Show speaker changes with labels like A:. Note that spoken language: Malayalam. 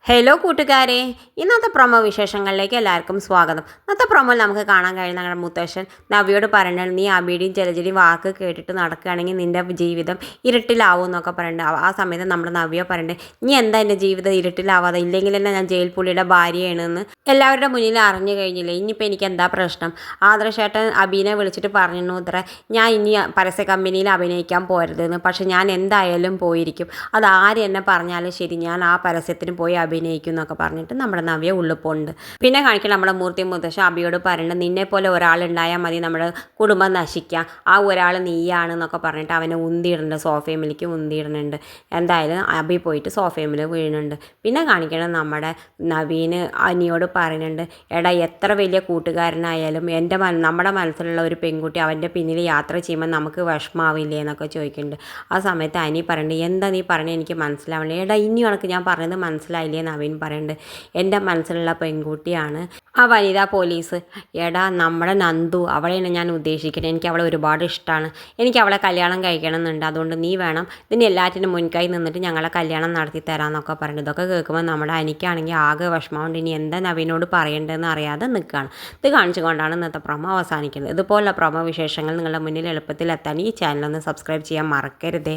A: ഹലോ കൂട്ടുകാരെ, ഇന്നത്തെ പ്രൊമോ വിശേഷങ്ങളിലേക്ക് എല്ലാവർക്കും സ്വാഗതം. ഇന്നത്തെ പ്രൊമോയിൽ നമുക്ക് കാണാൻ കഴിയുന്ന ഞങ്ങളുടെ മുത്തശ്ശൻ നവിയോട് പറയുന്നത്, നീ അബിയുടെയും ജലജയുടെയും വാക്ക് കേട്ടിട്ട് നടക്കുകയാണെങ്കിൽ നിൻ്റെ ജീവിതം ഇരുട്ടിലാവും എന്നൊക്കെ പറയുന്നുണ്ട്. ആ സമയത്ത് നമ്മുടെ നവിയോ പറയുന്നുണ്ട്, നീ എന്താ എൻ്റെ ജീവിതം ഇരുട്ടിലാവാതെ, ഇല്ലെങ്കിൽ തന്നെ ഞാൻ ജയിൽ പുള്ളിയുടെ ഭാര്യയാണെന്ന് എല്ലാവരുടെ മുന്നിൽ അറിഞ്ഞു കഴിഞ്ഞില്ലേ, ഇനിയിപ്പോൾ എനിക്ക് എന്താ പ്രശ്നം. ആദർശേട്ടൻ അബീനെ വിളിച്ചിട്ട് പറഞ്ഞു ഇത്ര, ഞാൻ ഇനി പരസ്യ കമ്പനിയിൽ അഭിനയിക്കാൻ പോരുതെന്ന്. പക്ഷെ ഞാൻ എന്തായാലും പോയിരിക്കും, അത് ആര് എന്നെ പറഞ്ഞാലും ശരി, ഞാൻ ആ പരസ്യത്തിന് പോയി അഭിനയിക്കും എന്നൊക്കെ പറഞ്ഞിട്ട് നമ്മുടെ നവ്യ ഉള്ളിപ്പോണ്ട്. പിന്നെ കാണിക്കണം നമ്മുടെ മൂർത്തി മുത്തശ്ശൻ അബിയോട് പറയുന്നത്, നിന്നെ പോലെ ഒരാളുണ്ടായാൽ മതി നമ്മുടെ കുടുംബം നശിക്കുക, ആ ഒരാൾ നീയാണെന്നൊക്കെ പറഞ്ഞിട്ട് അവനെ ഉന്തിയിടുന്നുണ്ട്, സോഫയിലേക്ക് ഉന്തിയിടുന്നുണ്ട്. എന്തായാലും അബി പോയിട്ട് സോഫയിൽ വീഴുന്നുണ്ട്. പിന്നെ കാണിക്കണം നമ്മുടെ നവീന് അനിയോട് പറയുന്നുണ്ട്, എടാ എത്ര വലിയ കൂട്ടുകാരനായാലും നമ്മുടെ മനസ്സിലുള്ള ഒരു പെൺകുട്ടി അവൻ്റെ പിന്നിൽ യാത്ര ചെയ്യുമ്പോൾ നമുക്ക് വിഷമാവില്ലേ എന്നൊക്കെ ചോദിക്കുന്നുണ്ട്. ആ സമയത്ത് അനി പറയുന്നുണ്ട്, എന്താ നീ പറഞ്ഞത് എനിക്ക് മനസ്സിലാവണേ, എടാ ഇനി കണക്ക് ഞാൻ പറഞ്ഞത് മനസ്സിലായില്ലേ നവീൻ പറയുന്നുണ്ട്. എൻ്റെ മനസ്സിലുള്ള പെൺകുട്ടിയാണ് ആ വനിതാ പോലീസ്. എടാ നമ്മുടെ നന്ദു, അവളെയാണ് ഞാൻ ഉദ്ദേശിക്കുന്നത്, എനിക്ക് അവളെ ഒരുപാട് ഇഷ്ടമാണ്, എനിക്ക് അവളെ കല്യാണം കഴിക്കണം എന്നുണ്ട്, അതുകൊണ്ട് നീ വേണം ഇതിന് എല്ലാറ്റിനും മുൻകൈ നിന്നിട്ട് ഞങ്ങളെ കല്യാണം നടത്തി തരാമെന്നൊക്കെ പറയുന്നത്. ഇതൊക്കെ കേൾക്കുമ്പോൾ നമ്മുടെ എനിക്കാണെങ്കിൽ ആകെ വിഷമമുണ്ട്, ഇനി എന്താ നവീനോട് പറയേണ്ടതെന്ന് അറിയാതെ നിൽക്കുകയാണ്. ഇത് കാണിച്ചുകൊണ്ടാണ് ഇന്നത്തെ പ്രൊമോ അവസാനിക്കുന്നത്. ഇതുപോലുള്ള പ്രൊമോ വിശേഷങ്ങൾ നിങ്ങളുടെ മുന്നിൽ എളുപ്പത്തിൽ എത്താൻ ഈ ചാനലൊന്ന് സബ്സ്ക്രൈബ് ചെയ്യാൻ മറക്കരുതേ.